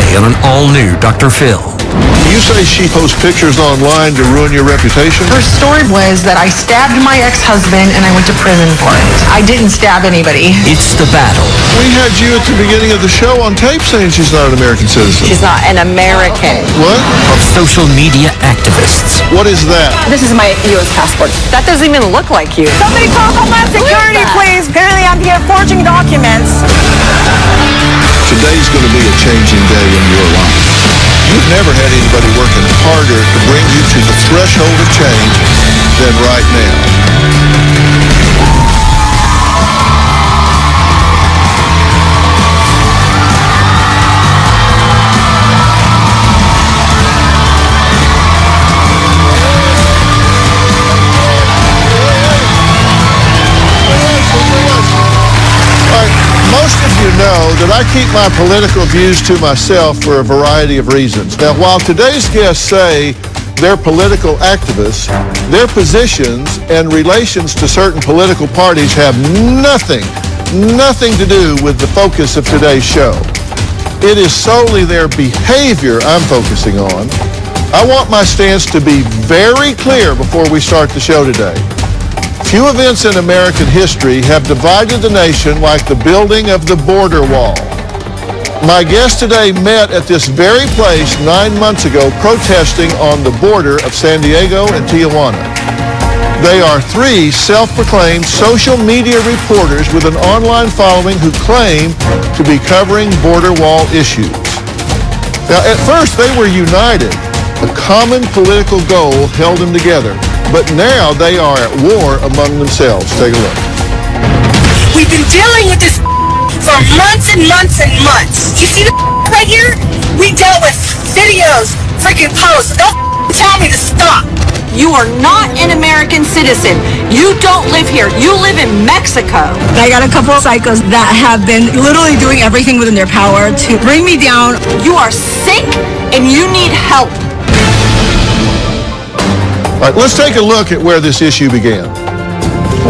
Sunday on an all-new Dr. Phil. You say she posts pictures online to ruin your reputation? Her story was that I stabbed my ex-husband and I went to prison for it. I didn't stab anybody. It's the battle. We had you at the beginning of the show on tape saying she's not an American citizen. She's not an American. What? Of social media activists. What is that? This is my U.S. passport. That doesn't even look like you. Somebody call Homeland Security, please. Apparently I'm here forging documents. Today's going to be a changing day in your life. You've never had anybody working harder to bring you to the threshold of change than right now. Most of you know that I keep my political views to myself for a variety of reasons. Now, while today's guests say they're political activists, their positions and relations to certain political parties have nothing to do with the focus of today's show. It is solely their behavior I'm focusing on. I want my stance to be very clear before we start the show today. Few events in American history have divided the nation like the building of the border wall. My guests today met at this very place 9 months ago protesting on the border of San Diego and Tijuana. They are three self-proclaimed social media reporters with an online following who claim to be covering border wall issues. Now, at first they were united. A common political goal held them together. But now they are at war among themselves. Take a look. We've been dealing with this for months and months and months. You see the right here? We dealt with videos, freaking posts. Don't tell me to stop. You are not an American citizen. You don't live here. You live in Mexico. I got a couple of psychos that have been literally doing everything within their power to bring me down. You are sick and you need help. All right, let's take a look at where this issue began.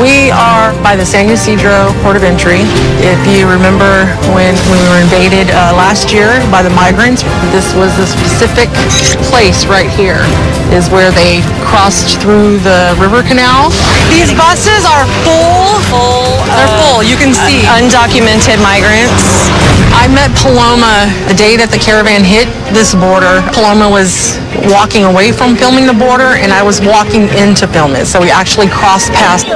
We are by the San Ysidro port of entry. If you remember when we were invaded last year by the migrants, this was a specific place right here is where they crossed through the river canal. These buses are full. They're full. You can see Undocumented migrants. I met Paloma the day that the caravan hit this border. Paloma was walking away from filming the border and I was walking in to film it. So we actually crossed past.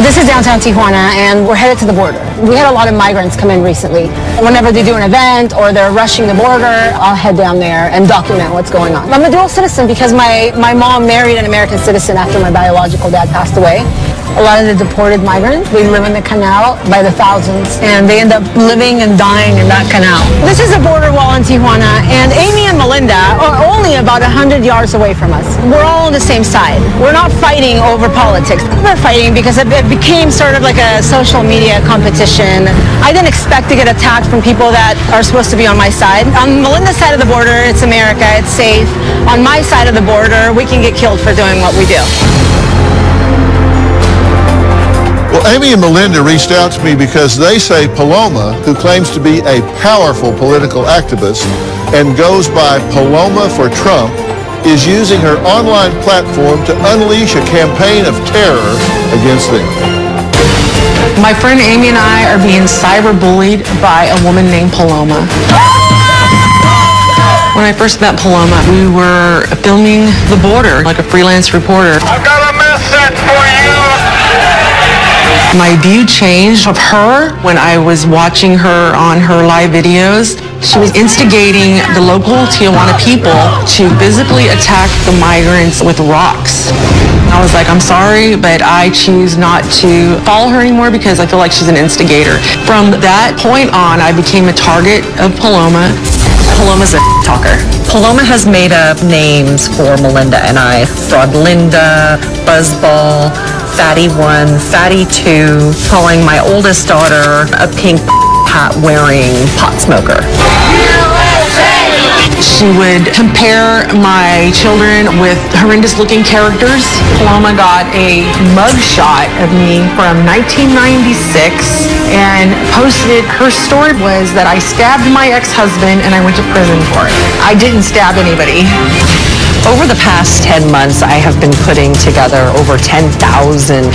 This is downtown Tijuana, and we're headed to the border. We had a lot of migrants come in recently. Whenever they do an event or they're rushing the border, I'll head down there and document what's going on. I'm a dual citizen because my mom married an American citizen after my biological dad passed away. A lot of the deported migrants, they live in the canal by the thousands, and they end up living and dying in that canal. This is a border wall in Tijuana, and Amy and Melinda are only about 100 yards away from us. We're all on the same side. We're not fighting over politics. We're fighting because it became sort of like a social media competition. I didn't expect to get attacked from people that are supposed to be on my side. On Melinda's side of the border, it's America, it's safe. On my side of the border, we can get killed for doing what we do. Well, Amy and Melinda reached out to me because they say Paloma, who claims to be a powerful political activist and goes by Paloma for Trump, is using her online platform to unleash a campaign of terror against them. My friend Amy and I are being cyberbullied by a woman named Paloma. When I first met Paloma, we were filming the border like a freelance reporter. I've got a message for you. My view changed of her when I was watching her on her live videos. She was instigating the local Tijuana people to physically attack the migrants with rocks. I was like, I'm sorry, but I choose not to follow her anymore because I feel like she's an instigator. From that point on, I became a target of Paloma. Paloma's a talker. Paloma has made up names for Melinda and I. Fraudlinda, Buzzball, Fatty 1, Fatty 2, calling my oldest daughter a pink hat-wearing pot smoker. She would compare my children with horrendous looking characters. Paloma got a mug shot of me from 1996 and posted, her story was that I stabbed my ex-husband and I went to prison for it. I didn't stab anybody. Over the past 10 months, I have been putting together over 10,000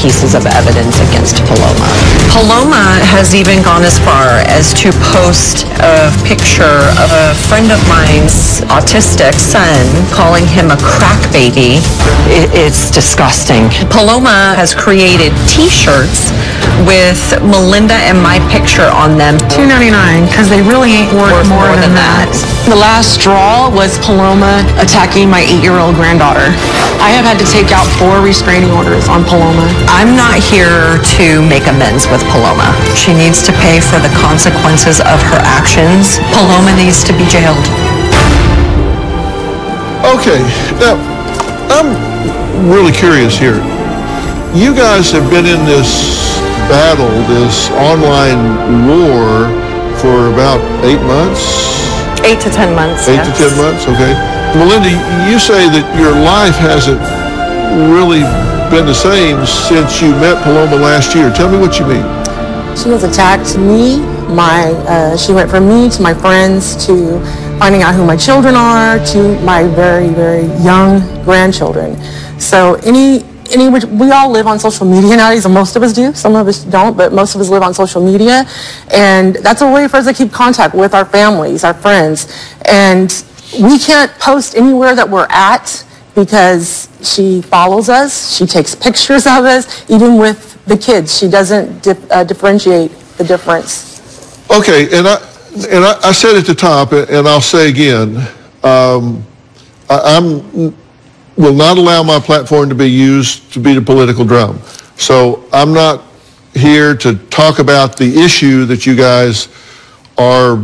pieces of evidence against Paloma. Paloma has even gone as far as to post a picture of a friend of mine's autistic son, calling him a crack baby. It's disgusting. Paloma has created T-shirts with Melinda and my picture on them. $2.99 because they really ain't worth more than that. The last straw was Paloma attacking my 8-year-old granddaughter. I have had to take out 4 restraining orders on Paloma. I'm not here to make amends with Paloma. She needs to pay for the consequences of her actions. Paloma needs to be jailed. Okay, now, I'm really curious here. You guys have been in this battle, this online war, for about 8 months? 8 to 10 months, 8 to 10 months, okay. Melinda, you say that your life hasn't really been the same since you met Paloma last year. Tell me what you mean. She has attacked me. She went from me to my friends to finding out who my children are to my very, very young grandchildren. So we all live on social media nowadays, and most of us do. Some of us don't, but most of us live on social media. And that's a way for us to keep contact with our families, our friends. And we can't post anywhere that we're at because she follows us. She takes pictures of us, even with the kids. She doesn't differentiate the difference. Okay, and I said at the top, and I'll say again, I will not allow my platform to be used to beat a political drum. So I'm not here to talk about the issue that you guys are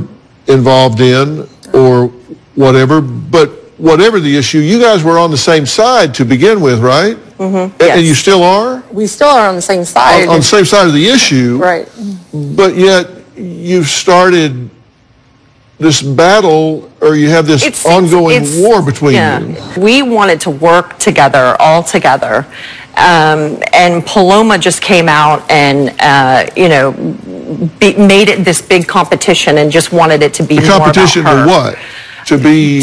involved in or whatever, but whatever the issue, you guys were on the same side to begin with, right? Mm-hmm. Yes. And you still are? We still are on the same side. On the same side of the issue. Right. But yet you've started this battle, or you have this ongoing war between you. We wanted to work together, all together. And Paloma just came out and, made it this big competition and just wanted it to be more about her. Competition to what? To be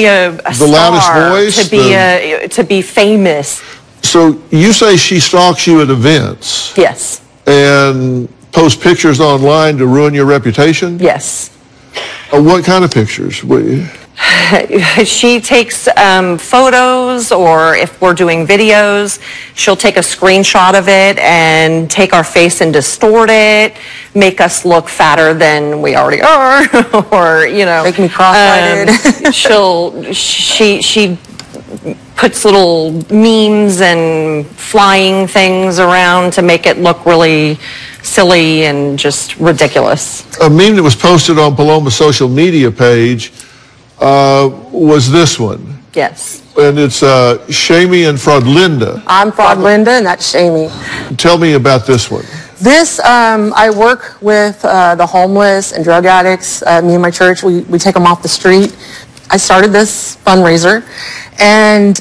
a the star, loudest voice? To be famous. So you say she stalks you at events? Yes. And posts pictures online to ruin your reputation? Yes. What kind of pictures? She takes photos, or if we're doing videos, she'll take a screenshot of it and take our face and distort it, make us look fatter than we already are, or, make me cross-eyed. She puts little memes and flying things around to make it look really silly and just ridiculous. A meme that was posted on Paloma's social media page was this one. Yes. And it's Shamey and Fraudlinda. I'm Fraudlinda, and that's Shamey. Tell me about this one. This, I work with the homeless and drug addicts. Me and my church, we take them off the street. I started this fundraiser, and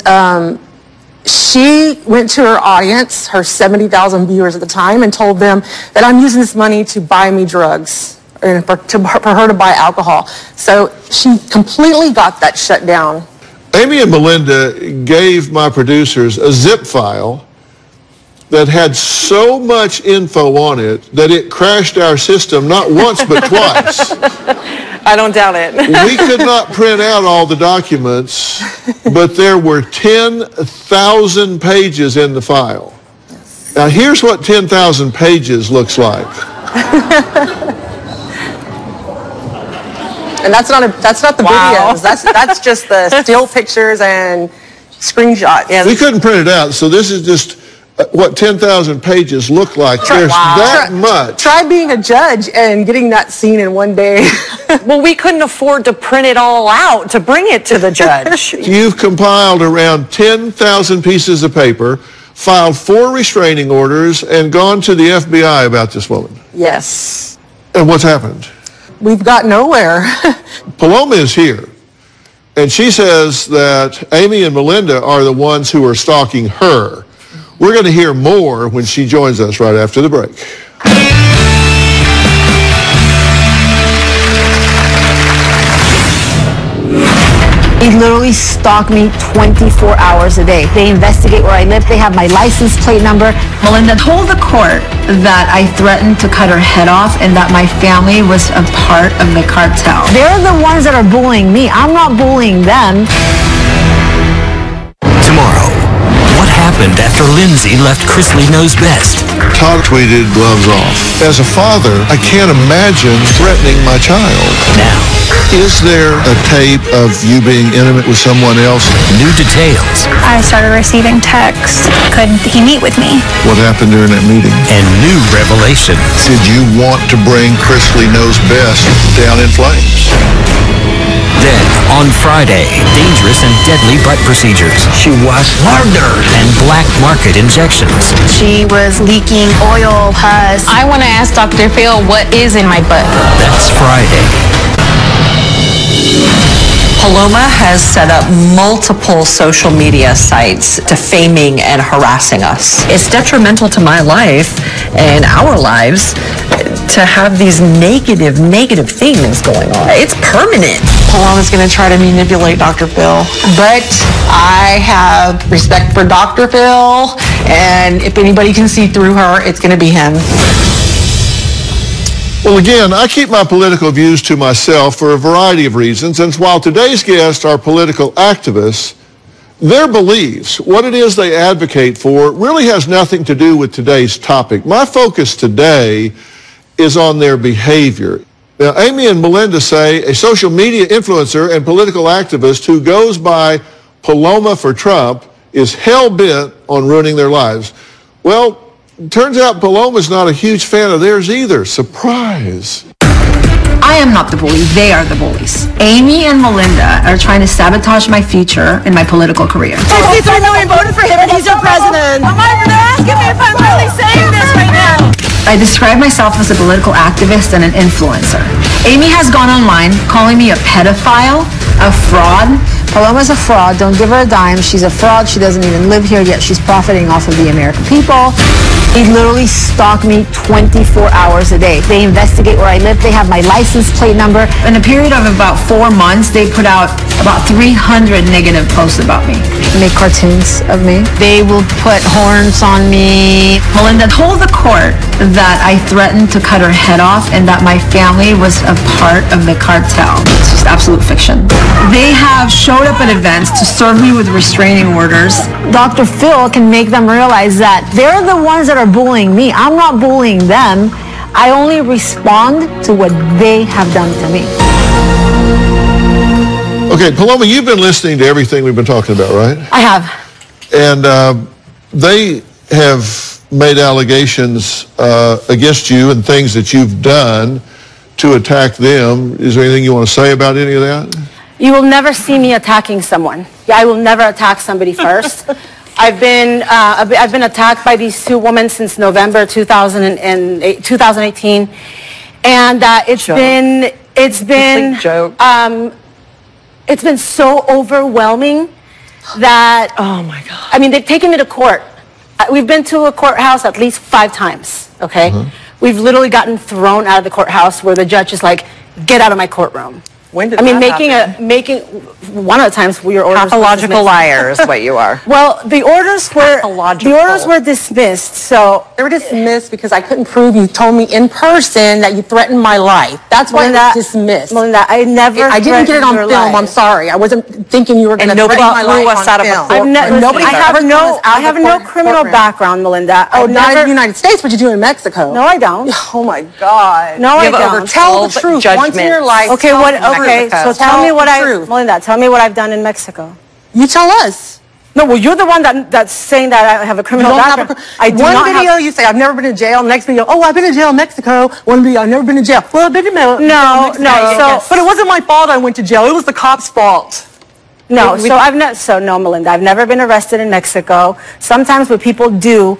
she went to her audience, her 70,000 viewers at the time, and told them that I'm using this money to buy me drugs and for her to buy alcohol. So she completely got that shut down. Amy and Melinda gave my producers a zip file that had so much info on it that it crashed our system not once but twice. I don't doubt it. We could not print out all the documents, but there were 10,000 pages in the file. Now here's what 10,000 pages looks like. And that's not the videos. That's just the still pictures and screenshots. Yeah. We couldn't print it out, so this is just what 10,000 pages look like. There's that much. Try being a judge and getting that scene in one day. Well, we couldn't afford to print it all out to bring it to the judge. You've compiled around 10,000 pieces of paper, filed 4 restraining orders, and gone to the FBI about this woman. Yes. And what's happened? We've got nowhere. Paloma is here, And she says that Amy and Melinda are the ones who are stalking her. We're going to hear more when she joins us right after the break. They literally stalk me 24 hours a day. They investigate where I live. They have my license plate number. Melinda told the court that I threatened to cut her head off and that my family was a part of the cartel. They're the ones that are bullying me. I'm not bullying them. Tomorrow, what happened after Lindsay left Chrisley Knows Best? Todd tweeted, gloves off. As a father, I can't imagine threatening my child. Now, is there a tape of you being intimate with someone else? new details I started receiving texts. Could he meet with me? What happened during that meeting? and new revelations. Did you want to bring Chrisley Knows Best down in flames? Then, on Friday, dangerous and deadly butt procedures. She was murdered and black market injections. She was leaking oil, pus. I want to ask Dr. Phil what is in my butt. That's Friday. Paloma has set up multiple social media sites defaming and harassing us. It's detrimental to my life and our lives to have these negative things going on. It's permanent. Paloma's going to try to manipulate Dr. Phil, but I have respect for Dr. Phil, and if anybody can see through her, it's going to be him. Well, again, I keep my political views to myself for a variety of reasons, and while today's guests are political activists, their beliefs, what it is they advocate for, really has nothing to do with today's topic. My focus today is on their behavior. Now, Amy and Melinda say a social media influencer and political activist who goes by Paloma for Trump is hell-bent on ruining their lives. Well, turns out Paloma's not a huge fan of theirs either. Surprise. I am not the bully. They are the bullies. Amy and Melinda are trying to sabotage my future and my political career. 63 million voted for him and he's your president. I'm not even asking me if I'm really saying this right now. I describe myself as a political activist and an influencer. Amy has gone online calling me a pedophile, a fraud. Paloma's a fraud. Don't give her a dime. She's a fraud. She doesn't even live here, yet she's profiting off of the American people. They literally stalk me 24 hours a day. They investigate where I live. They have my license plate number. In a period of about 4 months, they put out about 300 negative posts about me. They make cartoons of me. They will put horns on me. Melinda told the court that I threatened to cut her head off and that my family was a part of the cartel. It's just absolute fiction. They have showed up at events to serve me with restraining orders. Dr. Phil can make them realize that they're the ones that are bullying me. I'm not bullying them. I only respond to what they have done to me. Okay, Paloma, you've been listening to everything we've been talking about, right? I have. And they have made allegations against you and things that you've done to attack them. Is there anything you want to say about any of that? You will never see me attacking someone. I will never attack somebody first. I've been attacked by these two women since November 2018, and it's been so overwhelming that, Oh my God. I mean, they've taken me to court. We've been to a courthouse at least 5 times. Okay, we've literally gotten thrown out of the courthouse where the judge is like, "Get out of my courtroom." When did I mean, that making one of the times your orders Pathological liar is what you are. Well, the orders were dismissed. So They were dismissed because I couldn't prove you told me in person that you threatened my life. That's why it was dismissed. Melinda, I didn't get it on film. I'm sorry. I wasn't thinking you were going to threaten my life on film. I have no criminal background, Melinda. Not in the United States, but you do in Mexico. No, I don't. Oh my God. No, I don't. Tell the truth once in your life. Okay, so tell me what Melinda, tell me what I've done in Mexico. You tell us. No, well, you're the one that's saying that I have a criminal background. One video you say, I've never been to jail. Next video, oh, I've been in jail in Mexico. One video, I've never been to jail. Well, I've been to jail. No. But it wasn't my fault I went to jail. It was the cop's fault. No, no, Melinda, I've never been arrested in Mexico. Sometimes what people do,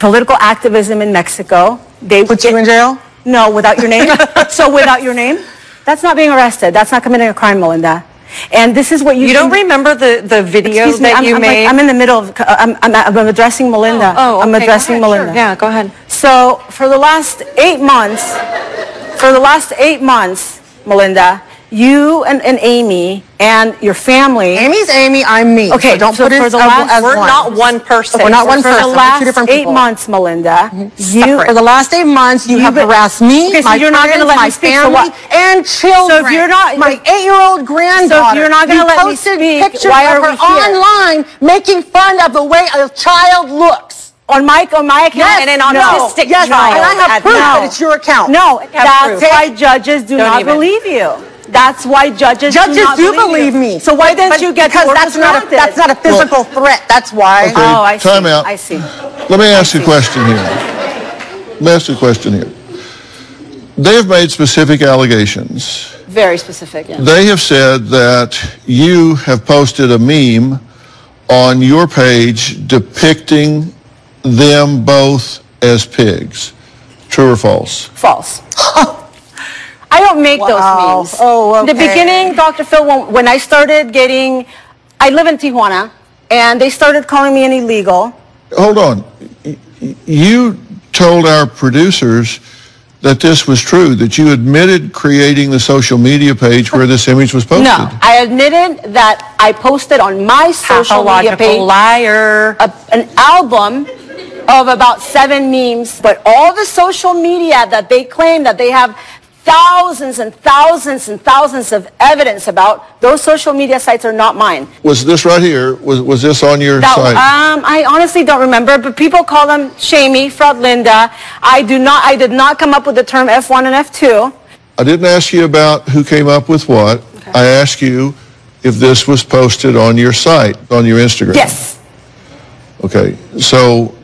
political activism in Mexico, they put you in jail? No, without your name. So without your name? That's not being arrested. That's not committing a crime, Melinda. And this is what you don't remember the video that you made? I'm in the middle of, I'm addressing Melinda. I'm addressing Melinda. Sure. Yeah, go ahead. So for the last 8 months, Melinda, you and Amy and your family. Amy's Amy, I'm me. Okay, so don't put it as we're one. not one person. We're not one person. For the last two different 8 people. months, Melinda, For the last 8 months, you have harassed me, okay, so my you're not friends, gonna let my me speak, family, so what? and children. So if you're not, my 8-year-old granddaughter. So if you're not gonna let me posted speak, pictures why of are her we here? online making fun of the way a child looks. On my account? Yes, and an autistic yes, child. and I have proof that No. it's your account. No, that's proof. why judges do not believe you. That's why judges do believe me. So why didn't you get because to work that's not a physical threat. That's why. Okay, Oh, I see. time out. I see. Let me ask you a question here. They have made specific allegations. Very specific, yeah. They have said that you have posted a meme on your page depicting them both as pigs. True or false? False. I don't make those memes. Oh, okay. In the beginning, Dr. Phil, when I started getting, I live in Tijuana, and they started calling me an illegal. Hold on. You told our producers that this was true, that you admitted creating the social media page where this image was posted. No, I admitted that I posted on my social media page liar. An album of about 7 memes, but all the social media that they claim that they have thousands and thousands and thousands of evidence about, those social media sites are not mine. Was this right here, was this on your site? I honestly don't remember, but people call them Shamey, Fraud Linda. I did not come up with the term F1 and F2. I didn't ask you about who came up with what. Okay. I asked you if this was posted on your site, on your Instagram. Yes. Okay, so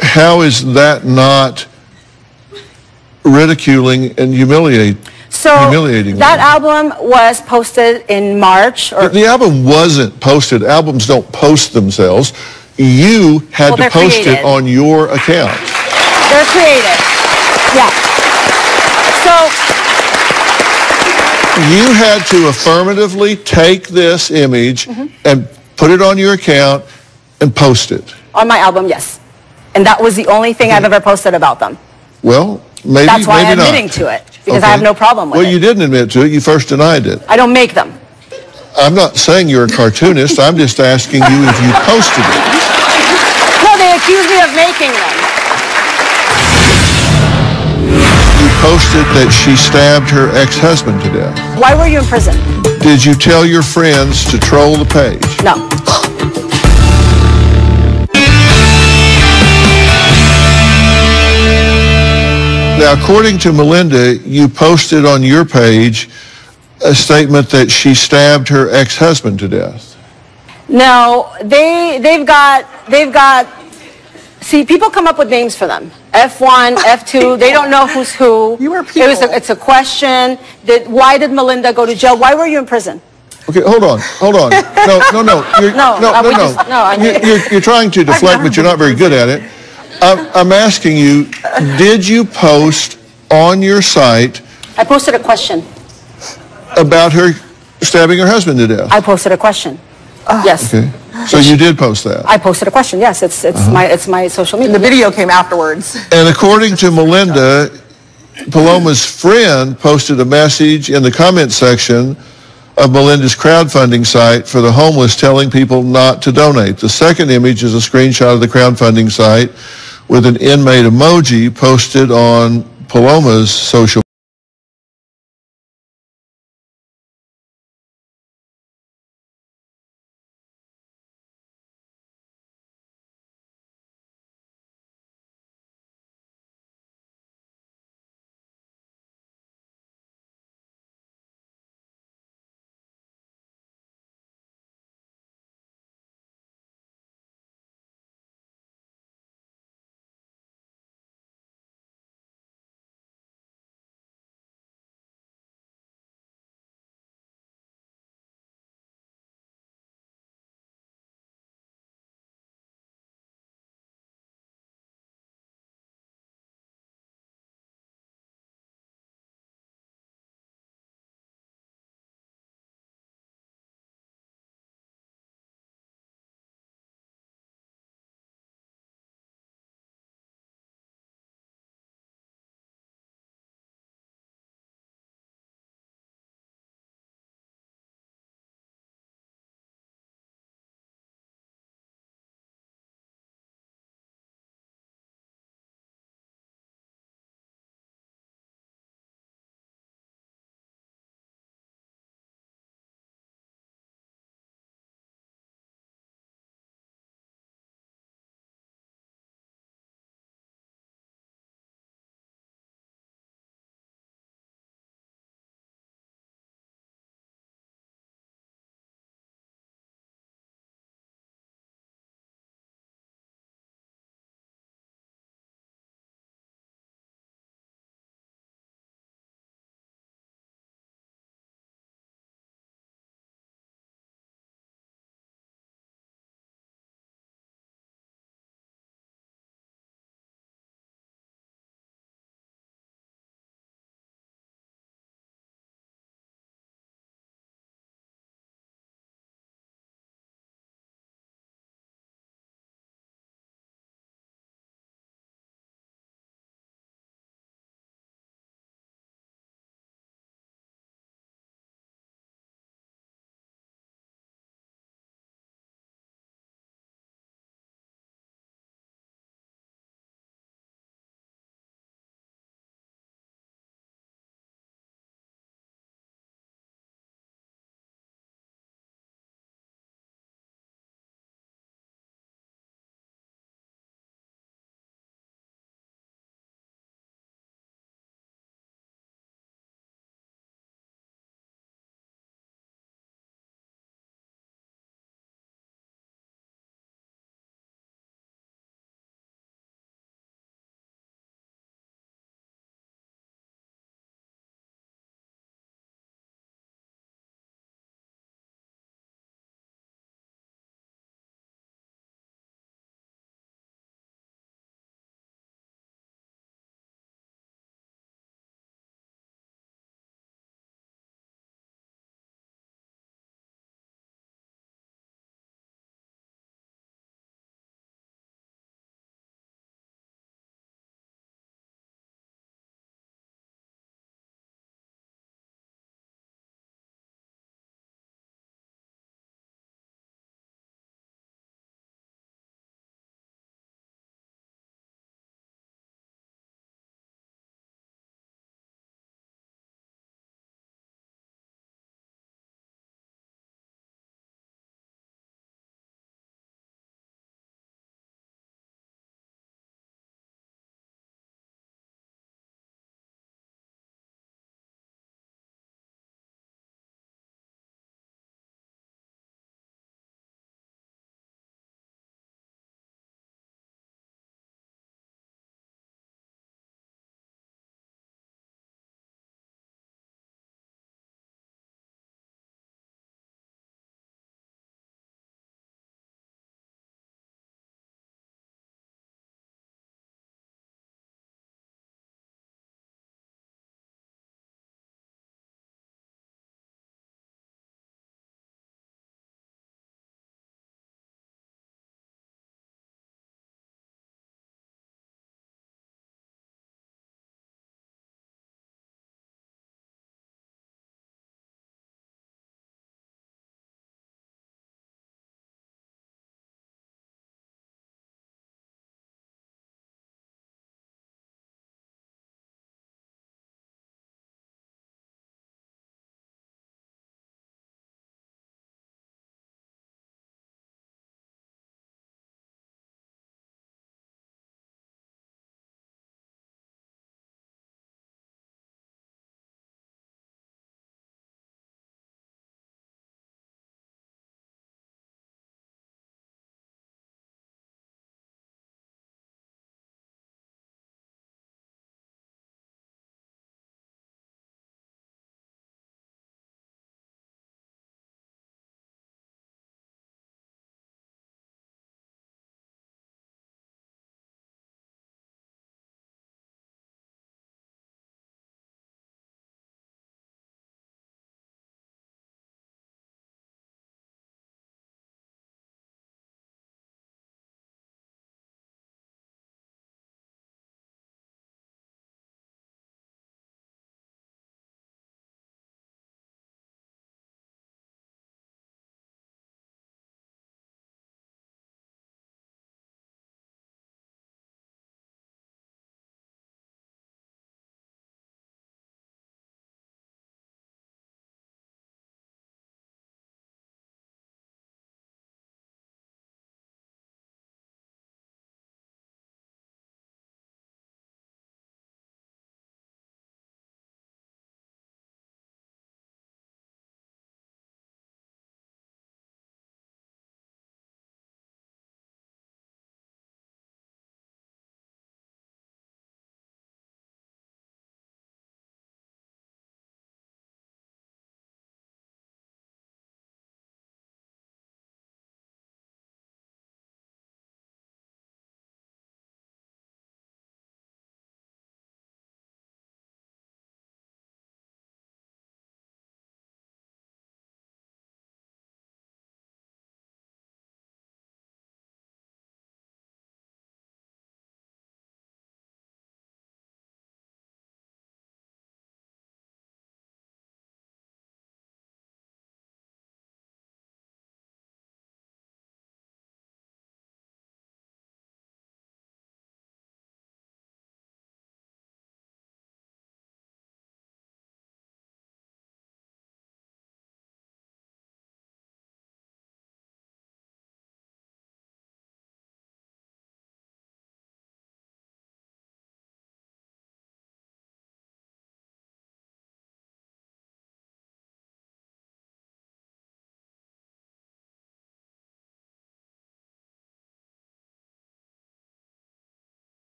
how is that not ridiculing and humiliating? That album was posted in March. The album wasn't posted. Albums don't post themselves. You had to post it on your account. They're created. Yeah. So you had to affirmatively take this image and put it on your account and post it. On my album, yes. And that was the only thing I've ever posted about them. Well, maybe that's why I'm not. admitting to it, because I have no problem with it. Well, you didn't admit to it. You first denied it. I don't make them. I'm not saying you're a cartoonist. I'm just asking you if you posted it. No, they accuse me of making them. You posted that she stabbed her ex-husband to death. Why were you in prison? Did you tell your friends to troll the page? No. Now, according to Melinda, you posted on your page a statement that she stabbed her ex-husband to death. No, they've got, see, people come up with names for them. F1, F2, they don't know who's who. You are people. It's a question. Why did Melinda go to jail? Why were you in prison? Okay, hold on. You're trying to deflect, but you're not very good at it. I'm asking you, did you post on your site? I posted a question. About her stabbing her husband to death? I posted a question. Yes. Okay. So you did post that? I posted a question, yes. It's my social media. And the video came afterwards. And according to Melinda, Paloma's friend posted a message in the comment section of Melinda's crowdfunding site for the homeless telling people not to donate. The second image is a screenshot of the crowdfunding site with an inmate emoji posted on Paloma's social